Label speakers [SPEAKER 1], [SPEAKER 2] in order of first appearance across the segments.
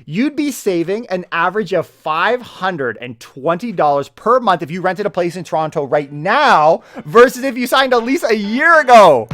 [SPEAKER 1] you'd be saving an average of $520 per month if you rented a place in Toronto right now versus if you signed a lease a year ago.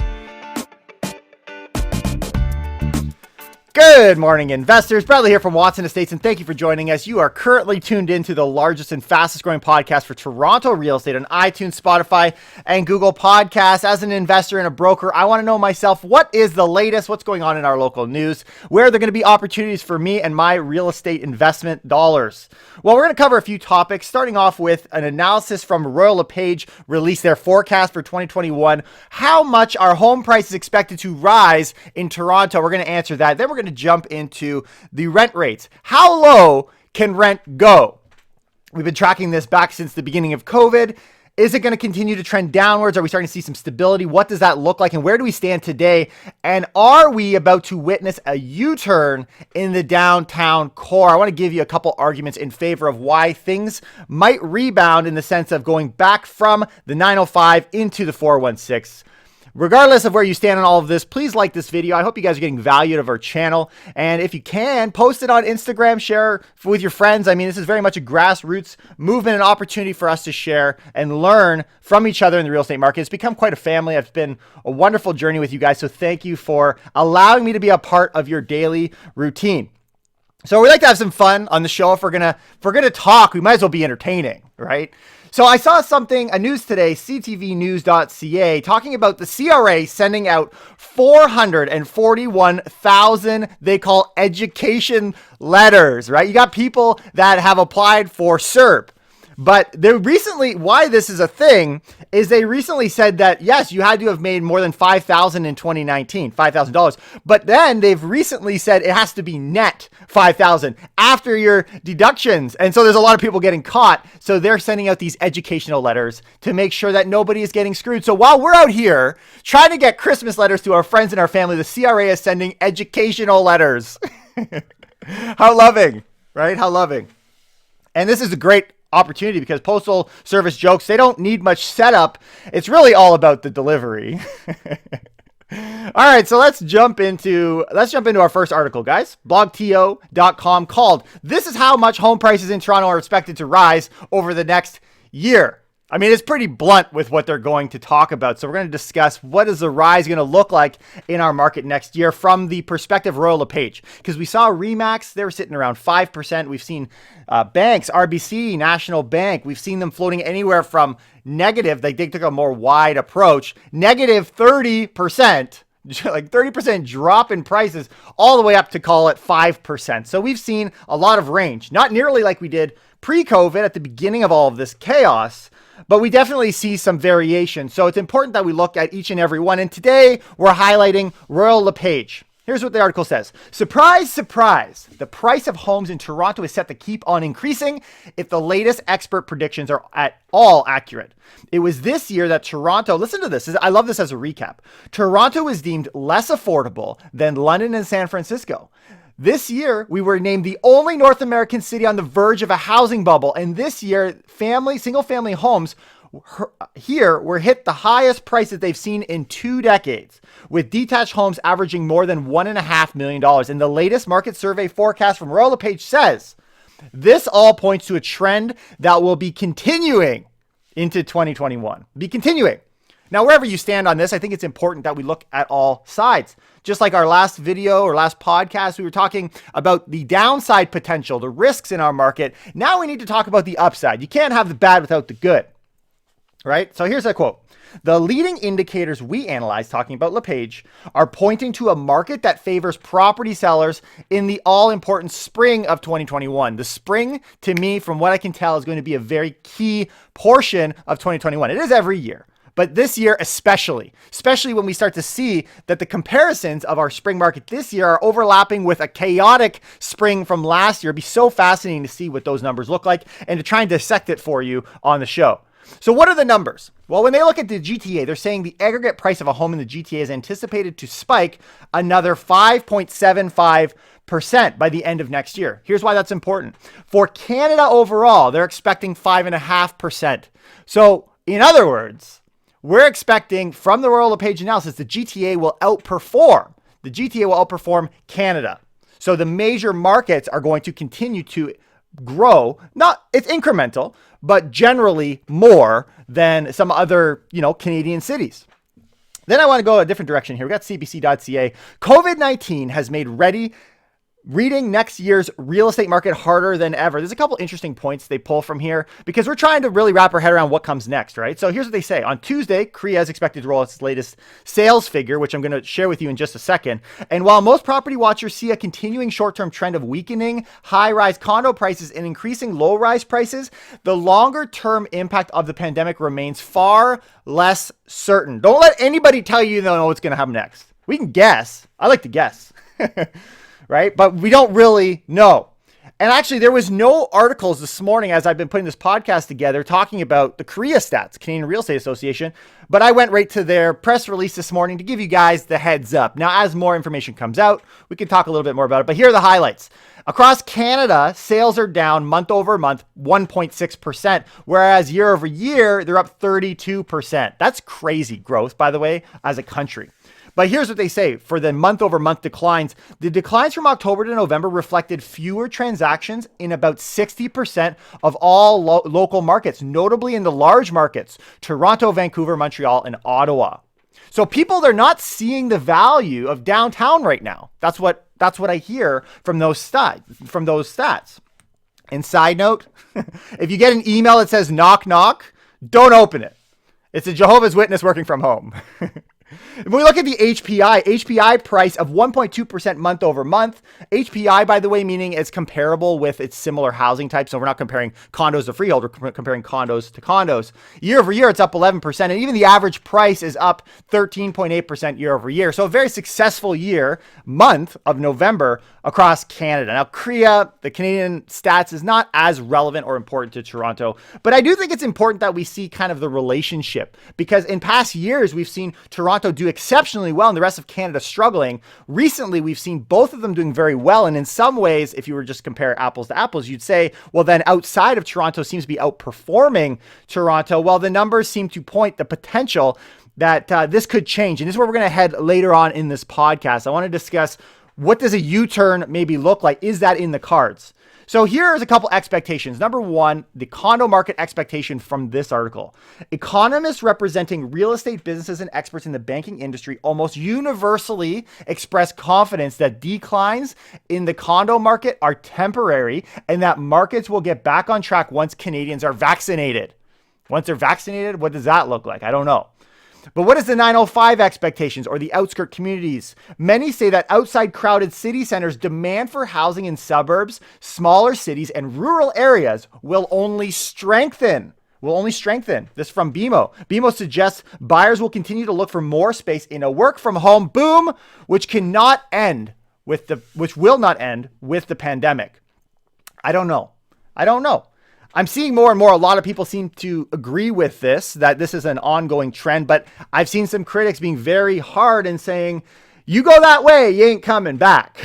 [SPEAKER 1] Good morning, investors. Bradley here from Watson Estates, and thank you for joining us. You are currently tuned into the largest and fastest growing podcast for Toronto real estate on iTunes, Spotify, and Google Podcasts. As an investor and a broker, I want to know myself, what is the latest? What's going on in our local news? Where are there going to be opportunities for me and my real estate investment dollars? Well, we're going to cover a few topics, starting off with an analysis from Royal LePage released their forecast for 2021. How much are home prices expected to rise in Toronto? We're going to answer that. Then we're going to jump into the rent rates. How low can rent go? We've been tracking this back since the beginning of COVID. Is it going to continue to trend downwards? Are we starting to see some stability? What does that look like? And where do we stand today? And are we about to witness a U-turn in the downtown core? I want to give you a couple arguments in favor of why things might rebound in the sense of going back from the 905 into the 416. Regardless of where you stand on all of this, please like this video. I hope you guys are getting value out of our channel. And if you can, post it on Instagram, share with your friends. I mean, this is very much a grassroots movement, an opportunity for us to share and learn from each other in the real estate market. It's become quite a family. It's been a wonderful journey with you guys. So thank you for allowing me to be a part of your daily routine. So we like to have some fun on the show. If we're gonna talk, we might as well be entertaining, right? So I saw a news today, ctvnews.ca, talking about the CRA sending out 441,000, they call education letters, right? You got people that have applied for CERB. But why this is a thing is they recently said that, yes, you had to have made more than $5,000 in 2019, $5,000. But then they've recently said it has to be net $5,000 after your deductions. And so there's a lot of people getting caught. So they're sending out these educational letters to make sure that nobody is getting screwed. So while we're out here trying to get Christmas letters to our friends and our family, the CRA is sending educational letters. How loving, right? How loving. And this is a great opportunity because Postal Service jokes, they don't need much setup. It's really all about the delivery. All right, so let's jump into our first article, guys. blogto.com called "This is how much home prices in Toronto are expected to rise over the next year." I mean, it's pretty blunt with what they're going to talk about. So we're going to discuss what is the rise going to look like in our market next year from the perspective of Royal LePage. Because we saw Remax, they were sitting around 5%. We've seen banks, RBC, National Bank, we've seen them floating anywhere from negative, they took a more wide approach, negative 30%. Like 30% drop in prices all the way up to call it 5%. So we've seen a lot of range, not nearly like we did pre-COVID at the beginning of all of this chaos, but we definitely see some variation. So it's important that we look at each and every one. And today we're highlighting Royal LePage. Here's what the article says. Surprise, surprise. The price of homes in Toronto is set to keep on increasing if the latest expert predictions are at all accurate. It was this year that Toronto, listen to this. I love this as a recap. Toronto was deemed less affordable than London and San Francisco. This year, we were named the only North American city on the verge of a housing bubble. And this year, single-family homes here were hit the highest prices they've seen in 2 decades, with detached homes averaging more than $1.5 million. And the latest market survey forecast from Royal LePage says this all points to a trend that will be continuing into 2021. Be continuing. Now, wherever you stand on this, I think it's important that we look at all sides. Just like our last video or last podcast, we were talking about the downside potential, the risks in our market. Now we need to talk about the upside. You can't have the bad without the good, right? So here's a quote. The leading indicators we analyze, talking about LePage, are pointing to a market that favors property sellers in the all-important spring of 2021. The spring, to me, from what I can tell, is going to be a very key portion of 2021. It is every year. But this year, especially when we start to see that the comparisons of our spring market this year are overlapping with a chaotic spring from last year. It'd be so fascinating to see what those numbers look like and to try and dissect it for you on the show. So what are the numbers? Well, when they look at the GTA, they're saying the aggregate price of a home in the GTA is anticipated to spike another 5.75% by the end of next year. Here's why that's important. For Canada overall, they're expecting 5.5%. So in other words, we're expecting from the Royal LePage analysis, the GTA will outperform Canada. So the major markets are going to continue to grow. It's incremental, but generally more than some other, Canadian cities. Then I want to go a different direction here. We got cbc.ca. COVID-19 has made reading next year's real estate market harder than ever. There's a couple interesting points they pull from here because we're trying to really wrap our head around what comes next, right? So here's what they say. On Tuesday, CREA is expected to roll its latest sales figure, which I'm going to share with you in just a second. And while most property watchers see a continuing short-term trend of weakening high-rise condo prices and increasing low-rise prices, the longer-term impact of the pandemic remains far less certain. Don't let anybody tell you they don't know what's going to happen next. We can guess. I like to guess. Right? But we don't really know. And actually, there was no articles this morning as I've been putting this podcast together talking about the CREA stats, Canadian Real Estate Association. But I went right to their press release this morning to give you guys the heads up. Now, as more information comes out, we can talk a little bit more about it. But here are the highlights. Across Canada, sales are down month over month, 1.6%, whereas year over year, they're up 32%. That's crazy growth, by the way, as a country. But here's what they say. For the month-over-month declines, the declines from October to November reflected fewer transactions in about 60% of all local markets, notably in the large markets, Toronto, Vancouver, Montreal, and Ottawa. So people, they're not seeing the value of downtown right now. That's what I hear from those stats. And side note, if you get an email that says knock, knock, don't open it. It's a Jehovah's Witness working from home. When we look at the HPI price of 1.2% month over month, HPI, by the way, meaning it's comparable with its similar housing type. So we're not comparing condos to freehold, we're comparing condos to condos. Year over year, it's up 11%. And even the average price is up 13.8% year over year. So a very successful month of November across Canada. Now, CREA, the Canadian stats, is not as relevant or important to Toronto, but I do think it's important that we see kind of the relationship because in past years, we've seen Toronto do exceptionally well and the rest of Canada struggling. Recently, we've seen both of them doing very well. And in some ways, if you were just compare apples to apples, you'd say, well, then outside of Toronto seems to be outperforming Toronto. Well, the numbers seem to point the potential that this could change. And this is where we're going to head later on in this podcast. I want to discuss what does a U-turn maybe look like? Is that in the cards? So here's a couple expectations. Number one, the condo market expectation from this article. Economists representing real estate businesses and experts in the banking industry almost universally express confidence that declines in the condo market are temporary and that markets will get back on track once Canadians are vaccinated. Once they're vaccinated, what does that look like? I don't know. But what is the 905 expectations or the outskirt communities? Many say that outside crowded city centers, demand for housing in suburbs, smaller cities, and rural areas will only strengthen. This from BMO. BMO suggests buyers will continue to look for more space in a work from home boom, which will not end with the pandemic. I don't know. I'm seeing more and more, a lot of people seem to agree with that this is an ongoing trend, but I've seen some critics being very hard and saying, you go that way, you ain't coming back.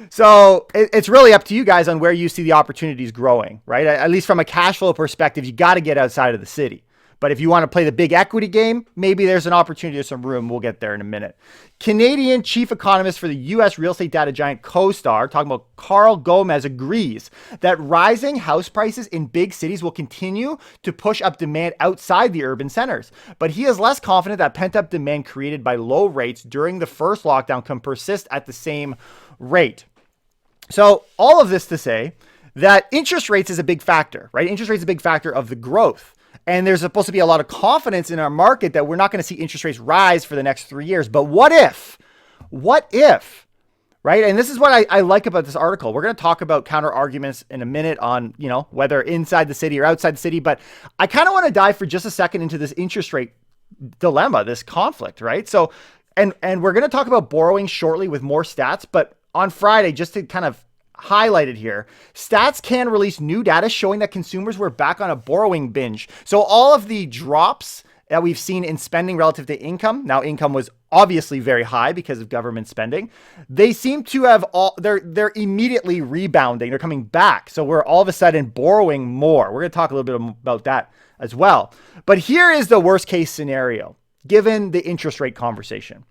[SPEAKER 1] So it's really up to you guys on where you see the opportunities growing, right? At least from a cash flow perspective, you got to get outside of the city. But if you want to play the big equity game, maybe there's an opportunity or some room. We'll get there in a minute. Canadian chief economist for the U.S. real estate data giant CoStar, talking about Carl Gomez, agrees that rising house prices in big cities will continue to push up demand outside the urban centers. But he is less confident that pent-up demand created by low rates during the first lockdown can persist at the same rate. So all of this to say that interest rates is a big factor, right? Interest rates is a big factor of the growth. And there's supposed to be a lot of confidence in our market that we're not going to see interest rates rise for the next 3 years. But what if, right? And this is what I like about this article. We're going to talk about counter arguments in a minute on, whether inside the city or outside the city. But I kind of want to dive for just a second into this interest rate dilemma, this conflict, right? So, and we're going to talk about borrowing shortly with more stats. But on Friday, just to kind of highlighted here, Stats Can released new data showing that consumers were back on a borrowing binge. So all of the drops that we've seen in spending relative to income, now income was obviously very high because of government spending, they seem to have they're immediately rebounding. They're coming back. So we're all of a sudden borrowing more. We're going to talk a little bit about that as well. But here is the worst case scenario, given the interest rate conversation.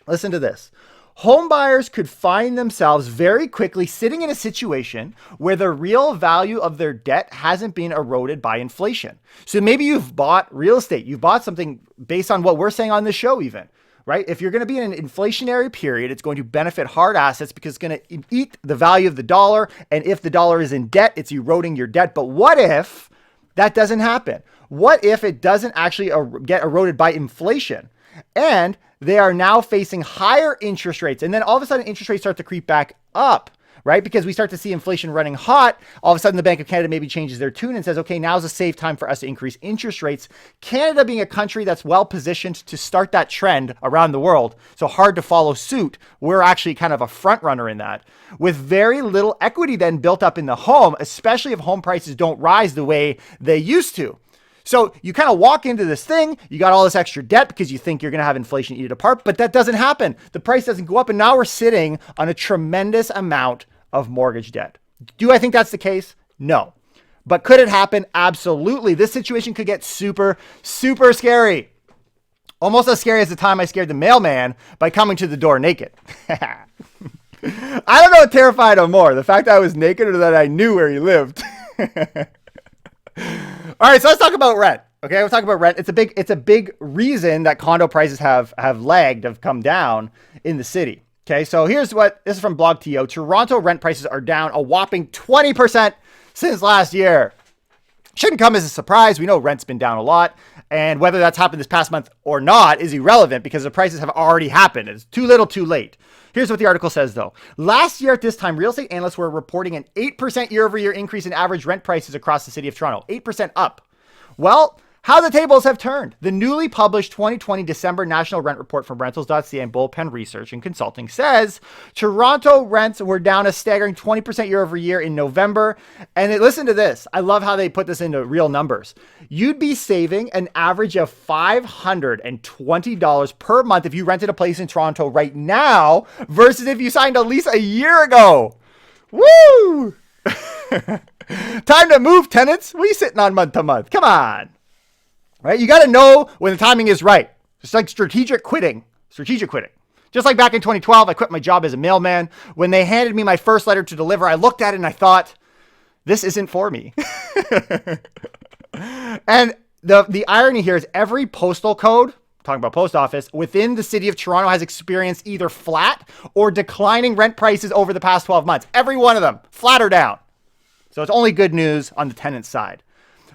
[SPEAKER 1] Listen to this. home buyers could find themselves very quickly sitting in a situation where the real value of their debt hasn't been eroded by inflation. So maybe you've bought real estate, you've bought something based on what we're saying on this show even, right? If you're going to be in an inflationary period, it's going to benefit hard assets because it's going to eat the value of the dollar. And if the dollar is in debt, it's eroding your debt. But what if that doesn't happen? What if it doesn't actually get eroded by inflation? And they are now facing higher interest rates. And then all of a sudden, interest rates start to creep back up, right? Because we start to see inflation running hot. All of a sudden, the Bank of Canada maybe changes their tune and says, okay, now's a safe time for us to increase interest rates. Canada being a country that's well positioned to start that trend around the world, so hard to follow suit, we're actually kind of a front runner in that. With very little equity then built up in the home, especially if home prices don't rise the way they used to. So you kind of walk into this thing, you got all this extra debt because you think you're going to have inflation eat it apart, but that doesn't happen. The price doesn't go up, and now we're sitting on a tremendous amount of mortgage debt. Do I think that's the case? No. But could it happen? Absolutely. This situation could get super, super scary. Almost as scary as the time I scared the mailman by coming to the door naked. I don't know what terrified him more, the fact that I was naked or that I knew where he lived. All right, so let's talk about rent. Okay, let's talk about rent. It's a big reason that condo prices have lagged, have come down in the city. Okay, so this is from BlogTO. Toronto rent prices are down a whopping 20% since last year. Shouldn't come as a surprise. We know rent's been down a lot, and whether that's happened this past month or not is irrelevant because the prices have already happened. It's too little, too late. Here's what the article says, though. Last year at this time, real estate analysts were reporting an 8% year-over-year increase in average rent prices across the city of Toronto. 8% up. Well, how the tables have turned. The newly published 2020 December National Rent Report from Rentals.ca and Bullpen Research and Consulting says Toronto rents were down a staggering 20% year over year in November. And listen to this. I love how they put this into real numbers. You'd be saving an average of $520 per month if you rented a place in Toronto right now versus if you signed a lease a year ago. Woo! Time to move, tenants. What are you sitting on month to month? Come on. Right? You got to know when the timing is right. It's like strategic quitting. Just like back in 2012, I quit my job as a mailman. When they handed me my first letter to deliver, I looked at it and I thought, this isn't for me. And the irony here is every postal code, talking about post office, within the city of Toronto has experienced either flat or declining rent prices over the past 12 months. Every one of them, flat or down. So it's only good news on the tenant side.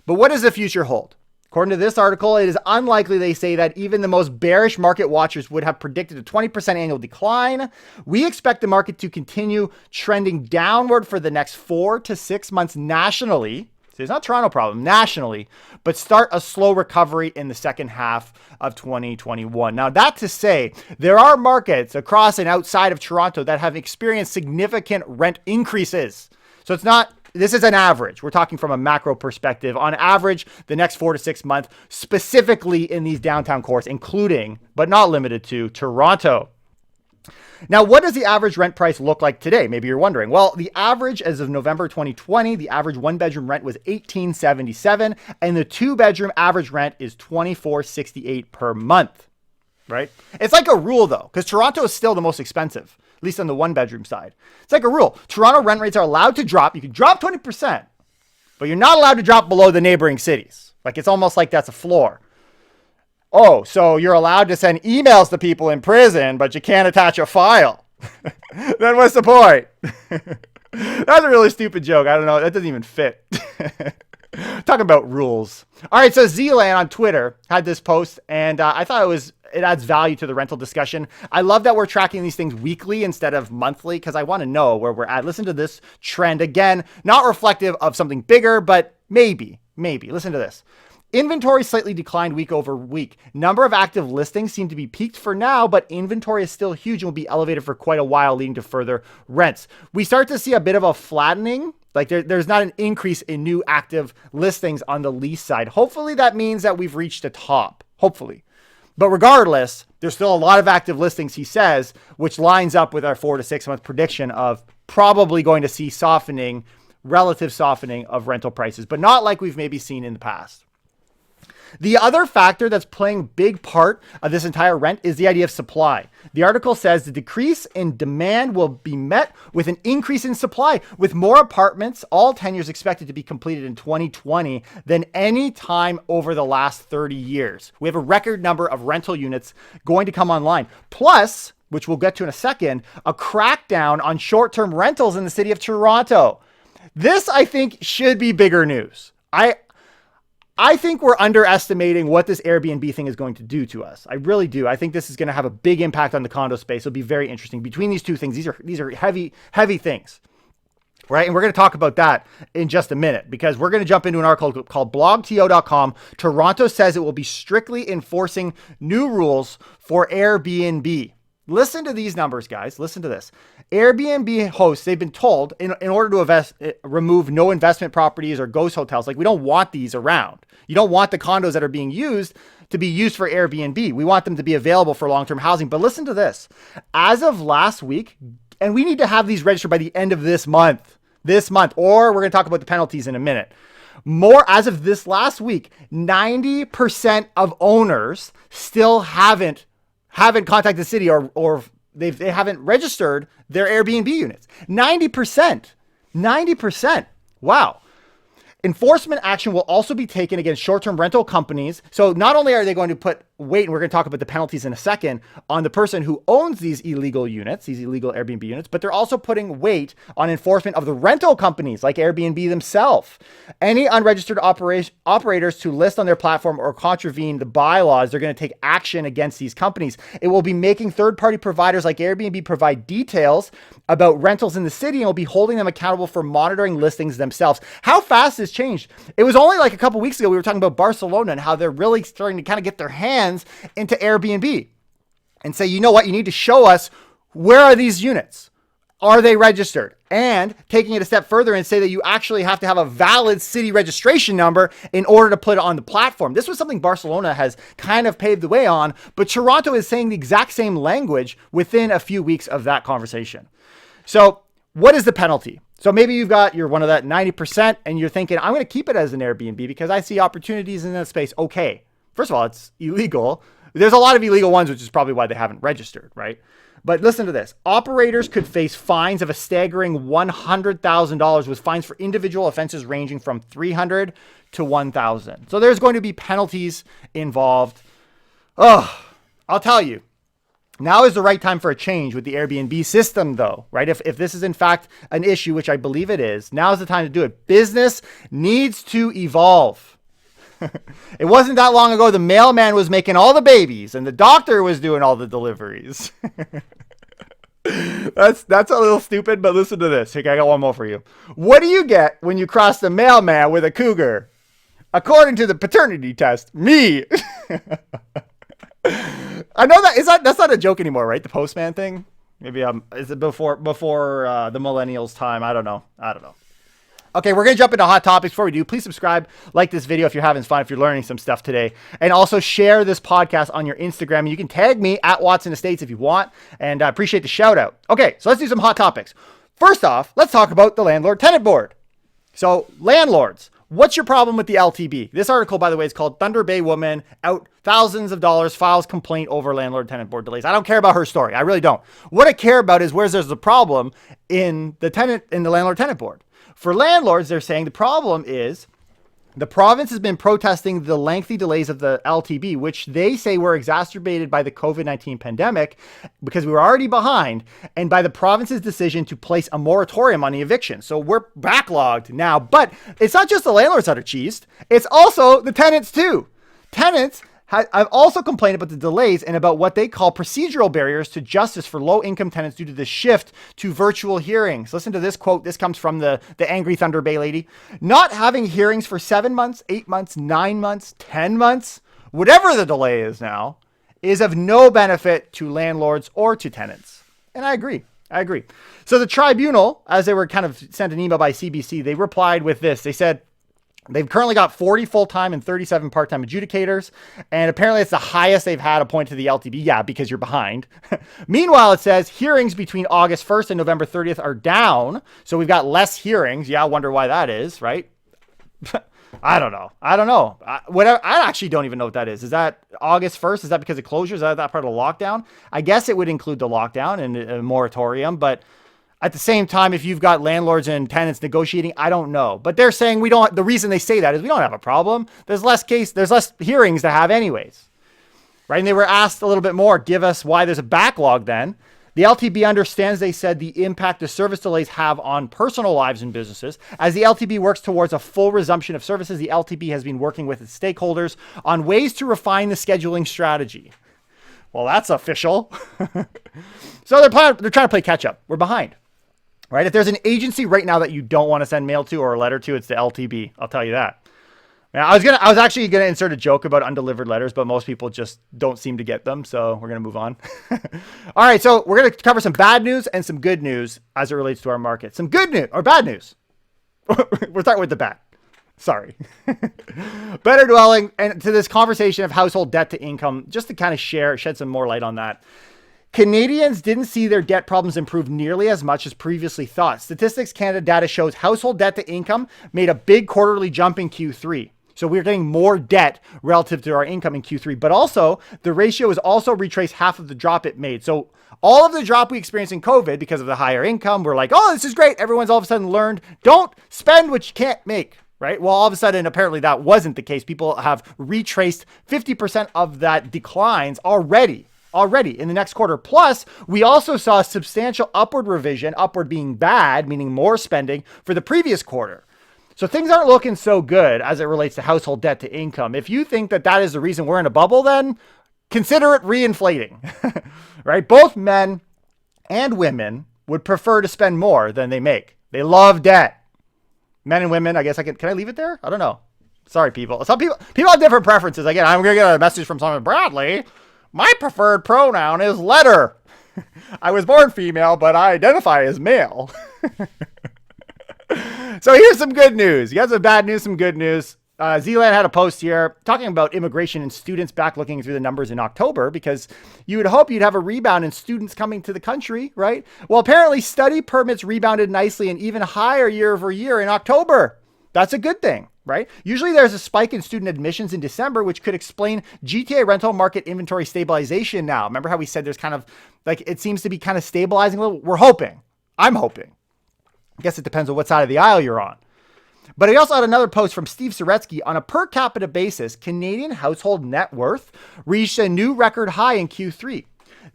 [SPEAKER 1] But what does the future hold? According to this article, it is unlikely, they say, that even the most bearish market watchers would have predicted a 20% annual decline. We expect the market to continue trending downward for the next 4 to 6 months nationally. So it's not a Toronto problem, nationally, but start a slow recovery in the second half of 2021. Now, that to say, there are markets across and outside of Toronto that have experienced significant rent increases. So this is an average. We're talking from a macro perspective. On average, the next 4 to 6 months, specifically in these downtown cores, including, but not limited to, Toronto. Now, what does the average rent price look like today? Maybe you're wondering. Well, the average as of November 2020, the average one-bedroom rent was $1,877, and the two-bedroom average rent is $2,468 per month, right? It's like a rule, though, because Toronto is still the most expensive, at least on the one-bedroom side. It's like a rule. Toronto rent rates are allowed to drop. You can drop 20%, but you're not allowed to drop below the neighboring cities. Like, it's almost like that's a floor. Oh, so you're allowed to send emails to people in prison, but you can't attach a file. Then what's the point? That's a really stupid joke. I don't know. That doesn't even fit. Talking about rules. All right, so Zealand on Twitter had this post, and I thought it adds value to the rental discussion. I love that we're tracking these things weekly instead of monthly because I want to know where we're at. Listen to this trend. Again, not reflective of something bigger, but maybe. Listen to this. Inventory slightly declined week over week. Number of active listings seem to be peaked for now, but inventory is still huge and will be elevated for quite a while, leading to further rents. We start to see a bit of a flattening. Like there's not an increase in new active listings on the lease side. Hopefully that means that we've reached a top. Hopefully. But regardless, there's still a lot of active listings, he says, which lines up with our 4 to 6 month prediction of probably going to see relative softening of rental prices, but not like we've maybe seen in the past. The other factor that's playing a big part of this entire rent is the idea of supply. The article says the decrease in demand will be met with an increase in supply, with more apartments, all tenures expected to be completed in 2020 than any time over the last 30 years. We have a record number of rental units going to come online. Plus, which we'll get to in a second, a crackdown on short-term rentals in the city of Toronto. This, I think, should be bigger news. I think we're underestimating what this Airbnb thing is going to do to us. I really do. I think this is going to have a big impact on the condo space. It'll be very interesting. Between these two things, these are heavy things, right? And we're going to talk about that in just a minute because we're going to jump into an article called blogto.com. Toronto says it will be strictly enforcing new rules for Airbnb. Listen to these numbers, guys. Listen to this. Airbnb hosts, they've been told in order to remove no investment properties or ghost hotels, like we don't want these around. You don't want the condos that are being used to be used for Airbnb. We want them to be available for long-term housing. But listen to this. As of last week, and we need to have these registered by the end of this month, or we're going to talk about the penalties in a minute. As of this last week, 90% of owners still haven't contacted the city or they haven't registered their Airbnb units. 90%. Wow. Enforcement action will also be taken against short-term rental companies. So not only are they going to put weight, and we're going to talk about the penalties in a second, on the person who owns these illegal units, these illegal Airbnb units, but they're also putting weight on enforcement of the rental companies like Airbnb themselves. Any unregistered operators to list on their platform or contravene the bylaws, they're going to take action against these companies. It will be making third-party providers like Airbnb provide details about rentals in the city and will be holding them accountable for monitoring listings themselves. How fast has changed? It was only like a couple weeks ago we were talking about Barcelona and how they're really starting to kind of get their hands into Airbnb and say, you know what, you need to show us, where are these units? Are they registered? And taking it a step further and say that you actually have to have a valid city registration number in order to put it on the platform. This was something Barcelona has kind of paved the way on, but Toronto is saying the exact same language within a few weeks of that conversation. So what is the penalty? So maybe you're one of that 90% and you're thinking, I'm going to keep it as an Airbnb because I see opportunities in that space. Okay. First of all, it's illegal. There's a lot of illegal ones, which is probably why they haven't registered, right? But listen to this. Operators could face fines of a staggering $100,000 with fines for individual offenses ranging from $300 to $1,000. So there's going to be penalties involved. Oh, I'll tell you. Now is the right time for a change with the Airbnb system, though, right? If this is in fact an issue, which I believe it is, now is the time to do it. Business needs to evolve. It wasn't that long ago the mailman was making all the babies and the doctor was doing all the deliveries. That's a little stupid, but listen to this. Okay, I got one more for you. What do you get when you cross the mailman with a cougar? According to the paternity test, me. I know that's not a joke anymore, right? The postman thing. Maybe is it before the millennials time? I don't know. Okay, we're going to jump into hot topics. Before we do, please subscribe, like this video if you're having fun, if you're learning some stuff today, and also share this podcast on your Instagram. And you can tag me at Watson Estates if you want, and I appreciate the shout out. Okay, so let's do some hot topics. First off, let's talk about the Landlord Tenant Board. So landlords, what's your problem with the LTB? This article, by the way, is called Thunder Bay Woman Out Thousands of Dollars Files Complaint Over Landlord Tenant Board Delays. I don't care about her story. I really don't. What I care about is where there's a problem in the Landlord Tenant Board. For landlords, they're saying the problem is the province has been protesting the lengthy delays of the LTB, which they say were exacerbated by the COVID-19 pandemic because we were already behind, and by the province's decision to place a moratorium on the eviction. So we're backlogged now, but it's not just the landlords that are cheesed. It's also the tenants too. Tenants I've also complained about the delays and about what they call procedural barriers to justice for low-income tenants due to the shift to virtual hearings. Listen to this quote. This comes from the angry Thunder Bay lady. Not having hearings for 7 months, 8 months, 9 months, 10 months, whatever the delay is now, is of no benefit to landlords or to tenants. And I agree. So the tribunal, as they were kind of sent an email by CBC, they replied with this. They said, they've currently got 40 full-time and 37 part-time adjudicators, and apparently it's the highest they've had appointed to the LTB. Yeah, because you're behind. Meanwhile, it says hearings between August 1st and November 30th are down, so we've got less hearings. Yeah, I wonder why that is, right? I don't know. Whatever. I actually don't even know what that is. Is that August 1st? Is that because of closures? Is that part of the lockdown? I guess it would include the lockdown and a moratorium, but at the same time, if you've got landlords and tenants negotiating, I don't know. But they're saying the reason they say that is we don't have a problem. There's less hearings to have anyways. Right? And they were asked a little bit more, give us why there's a backlog then. The LTB understands, they said, the impact the service delays have on personal lives and businesses. As the LTB works towards a full resumption of services, the LTB has been working with its stakeholders on ways to refine the scheduling strategy. Well, that's official. So they're trying to play catch up. We're behind. Right? If there's an agency right now that you don't want to send mail to or a letter to, it's the LTB. I'll tell you that. Now, I was actually going to insert a joke about undelivered letters, but most people just don't seem to get them. So we're going to move on. All right. So we're going to cover some bad news and some good news as it relates to our market. Some good news or bad news. We're starting with the bad. Sorry. Better dwelling and to this conversation of household debt to income, just to kind of shed some more light on that. Canadians didn't see their debt problems improve nearly as much as previously thought. Statistics Canada data shows household debt to income made a big quarterly jump in Q3. So we're getting more debt relative to our income in Q3, but also the ratio is also retraced half of the drop it made. So all of the drop we experienced in COVID because of the higher income, we're like, oh, this is great. Everyone's all of a sudden learned, don't spend what you can't make, right? Well, all of a sudden, apparently that wasn't the case. People have retraced 50% of that declines already in the next quarter. Plus, we also saw a substantial upward revision, upward being bad, meaning more spending for the previous quarter. So things aren't looking so good as it relates to household debt to income. If you think that is the reason we're in a bubble, then consider it reinflating, right? Both men and women would prefer to spend more than they make. They love debt. Men and women, I guess can I leave it there? I don't know. Sorry, people. Some people have different preferences. Again, I'm going to get a message from someone, Bradley, my preferred pronoun is letter. I was born female, but I identify as male. So here's some good news. You got some bad news, some good news. Zealand had a post here talking about immigration and students back looking through the numbers in October because you would hope you'd have a rebound in students coming to the country, right? Well, apparently study permits rebounded nicely and even higher year over year in October. That's a good thing, right? Usually there's a spike in student admissions in December, which could explain GTA rental market inventory stabilization now. Remember how we said there's kind of like, it seems to be kind of stabilizing a little? We're hoping. I'm hoping. I guess it depends on what side of the aisle you're on. But I also had another post from Steve Saretsky on a per capita basis. Canadian household net worth reached a new record high in Q3.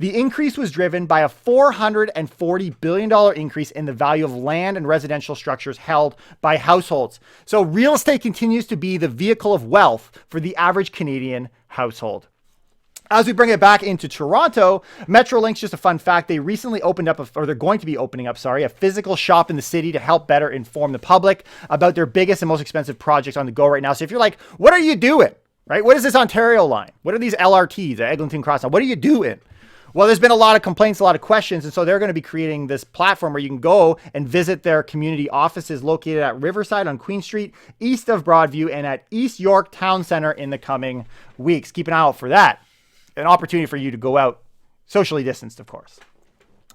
[SPEAKER 1] The increase was driven by a $440 billion increase in the value of land and residential structures held by households. So real estate continues to be the vehicle of wealth for the average Canadian household. As we bring it back into Toronto, Metrolinx, just a fun fact, they recently opened up, they're going to be opening up, a physical shop in the city to help better inform the public about their biggest and most expensive projects on the go right now. So if you're like, what are you doing, right? What is this Ontario line? What are these LRTs, the Eglinton Crosstown? What are you doing? Well, there's been a lot of complaints, a lot of questions. And so they're going to be creating this platform where you can go and visit their community offices located at Riverside on Queen Street, east of Broadview, and at East York Town Center in the coming weeks. Keep an eye out for that. An opportunity for you to go out, socially distanced, of course.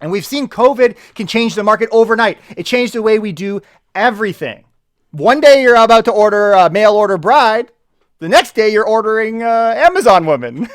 [SPEAKER 1] And we've seen COVID can change the market overnight. It changed the way we do everything. One day you're about to order a mail order bride. The next day you're ordering Amazon woman.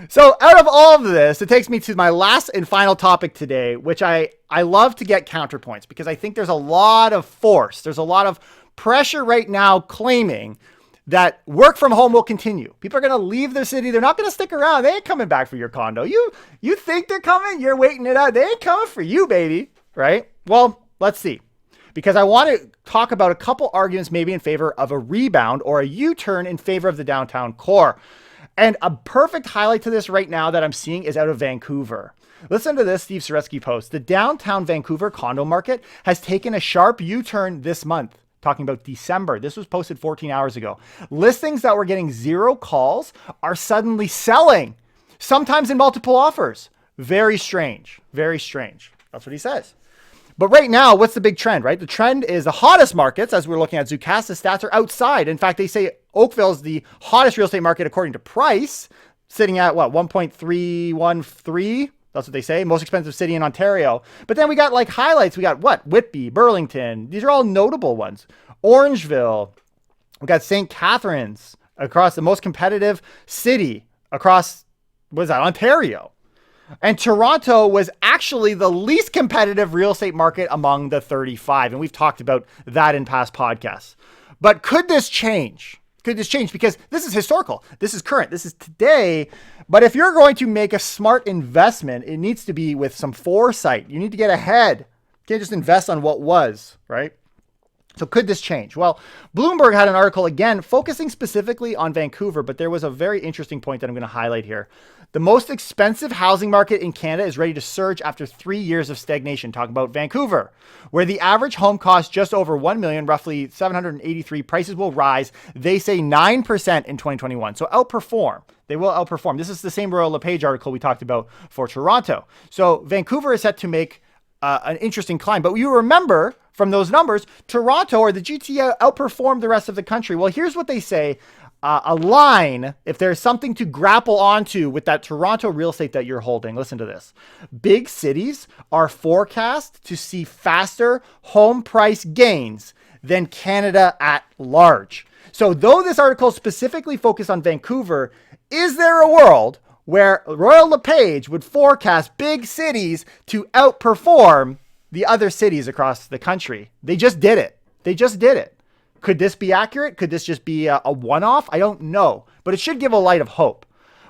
[SPEAKER 1] So out of all of this, it takes me to my last and final topic today, which I love to get counterpoints because I think there's a lot of force. There's a lot of pressure right now claiming that work from home will continue. People are going to leave the city. They're not going to stick around. They ain't coming back for your condo. You think they're coming? You're waiting it out. They ain't coming for you, baby. Right? Well, let's see. Because I want to talk about a couple arguments maybe in favor of a rebound or a U-turn in favor of the downtown core. And a perfect highlight to this right now that I'm seeing is out of Vancouver. Listen to this Steve Saretsky post. The downtown Vancouver condo market has taken a sharp U-turn this month. Talking about December. This was posted 14 hours ago. Listings that were getting zero calls are suddenly selling, sometimes in multiple offers. Very strange. Very strange. That's what he says. But right now, what's the big trend, right? The trend is the hottest markets, as we're looking at Zoocasta stats, are outside. In fact, they say Oakville is the hottest real estate market according to price, sitting at 1.313 That's what they say. Most expensive city in Ontario. But then we got like highlights. We got what? Whitby, Burlington. These are all notable ones. Orangeville. We got St. Catharines across the most competitive city across, what is that, Ontario. And Toronto was actually the least competitive real estate market among the 35. And we've talked about that in past podcasts. But could this change? Could this change? Because this is historical. This is current. This is today. But if you're going to make a smart investment, it needs to be with some foresight. You need to get ahead. You can't just invest on what was, right? So could this change? Well, Bloomberg had an article, again, focusing specifically on Vancouver, but there was a very interesting point that I'm going to highlight here. The most expensive housing market in Canada is ready to surge after 3 years of stagnation. Talking about Vancouver, where the average home costs just over $1 million, roughly 783. Prices will rise, they say 9% in 2021. So outperform. They will outperform. This is the same Royal LePage article we talked about for Toronto. So Vancouver is set to make an interesting climb. But you remember from those numbers, Toronto or the GTA outperformed the rest of the country. Well, here's what they say. A line, if there's something to grapple onto with that Toronto real estate that you're holding, listen to this. Big cities are forecast to see faster home price gains than Canada at large. So though this article specifically focused on Vancouver, is there a world where Royal LePage would forecast big cities to outperform the other cities across the country? They just did it. They just did it. Could this be accurate? Could this just be a one-off? I don't know, but it should give a light of hope.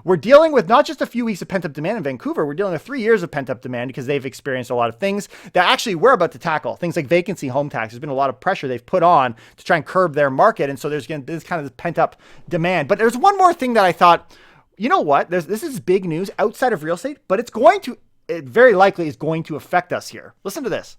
[SPEAKER 1] We're dealing with not just a few weeks of pent-up demand in Vancouver. We're dealing with 3 years of pent-up demand because they've experienced a lot of things that actually we're about to tackle. Things like vacancy, home tax. There's been a lot of pressure they've put on to try and curb their market. And so there's this kind of pent-up demand. But there's one more thing that I thought, you know what? This is big news outside of real estate, but it very likely is going to affect us here. Listen to this.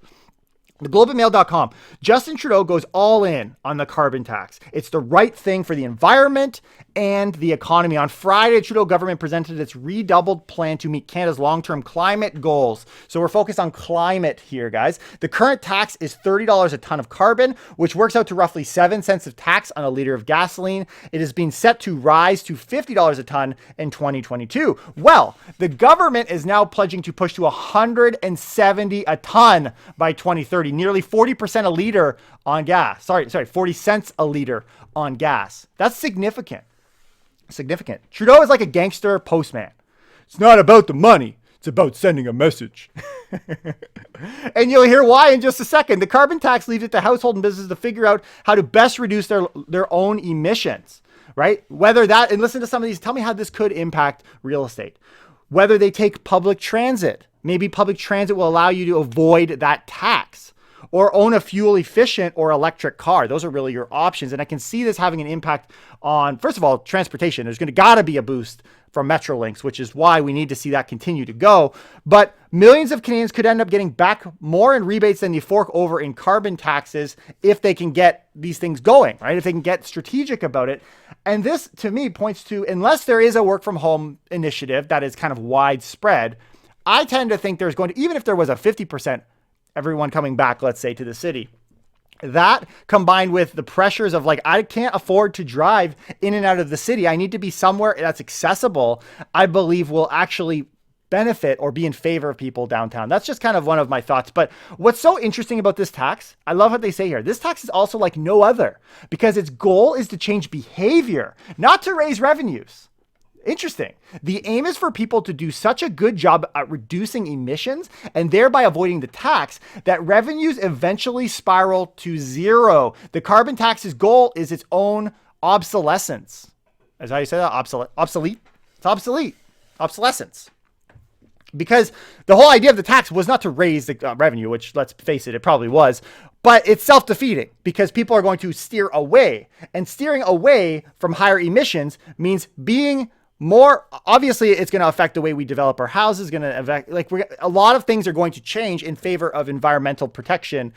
[SPEAKER 1] TheGlobeandMail.com. Justin Trudeau goes all in on the carbon tax. It's the right thing for the environment and the economy. On Friday, Trudeau government presented its redoubled plan to meet Canada's long-term climate goals. So we're focused on climate here, guys. The current tax is $30 a ton of carbon, which works out to roughly 7 cents of tax on a liter of gasoline. It is being set to rise to $50 a ton in 2022. Well, the government is now pledging to push to 170 a ton by 2030. Nearly 40% a liter on gas. Sorry, 40 cents a liter on gas. That's significant. Significant. Trudeau is like a gangster postman. It's not about the money. It's about sending a message. And you'll hear why in just a second. The carbon tax leaves it to household and businesses to figure out how to best reduce their own emissions, right? Whether that, and listen to some of these, tell me how this could impact real estate. Whether they take public transit. Maybe public transit will allow you to avoid that tax. Or own a fuel efficient or electric car. Those are really your options. And I can see this having an impact on, first of all, transportation. There's gotta be a boost from Metrolinx, which is why we need to see that continue to go. But millions of Canadians could end up getting back more in rebates than you fork over in carbon taxes if they can get these things going, right? If they can get strategic about it. And this, to me, points to, unless there is a work from home initiative that is kind of widespread, I tend to think there's going to, even if there was a 50% everyone coming back, let's say, to the city. That combined with the pressures of like, I can't afford to drive in and out of the city. I need to be somewhere that's accessible, I believe will actually benefit or be in favor of people downtown. That's just kind of one of my thoughts. But what's so interesting about this tax, I love what they say here. This tax is also like no other because its goal is to change behavior, not to raise revenues. Interesting. The aim is for people to do such a good job at reducing emissions and thereby avoiding the tax that revenues eventually spiral to zero. The carbon tax's goal is its own obsolescence. Is how you say that? Obsolete? It's obsolete. Obsolescence. Because the whole idea of the tax was not to raise the revenue, which, let's face it, it probably was, but it's self-defeating because people are going to steer away. And steering away from higher emissions means being more, obviously, it's going to affect the way we develop our houses. Going to affect, a lot of things are going to change in favor of environmental protection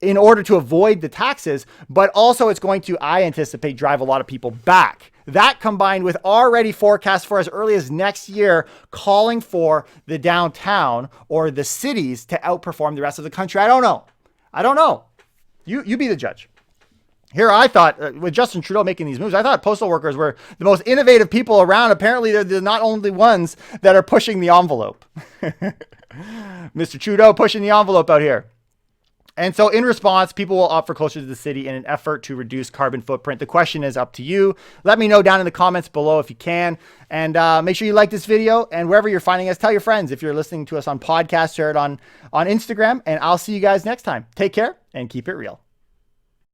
[SPEAKER 1] in order to avoid the taxes. But also, it's going to, I anticipate, drive a lot of people back. That combined with already forecasts for as early as next year, calling for the downtown or the cities to outperform the rest of the country. I don't know. You be the judge. Here, I thought, with Justin Trudeau making these moves, I thought postal workers were the most innovative people around. Apparently, they're the not only ones that are pushing the envelope. Mr. Trudeau pushing the envelope out here. And so in response, people will opt for closer to the city in an effort to reduce carbon footprint. The question is up to you. Let me know down in the comments below if you can. And make sure you like this video. And wherever you're finding us, tell your friends. If you're listening to us on podcast, share it on Instagram. And I'll see you guys next time. Take care and keep it real.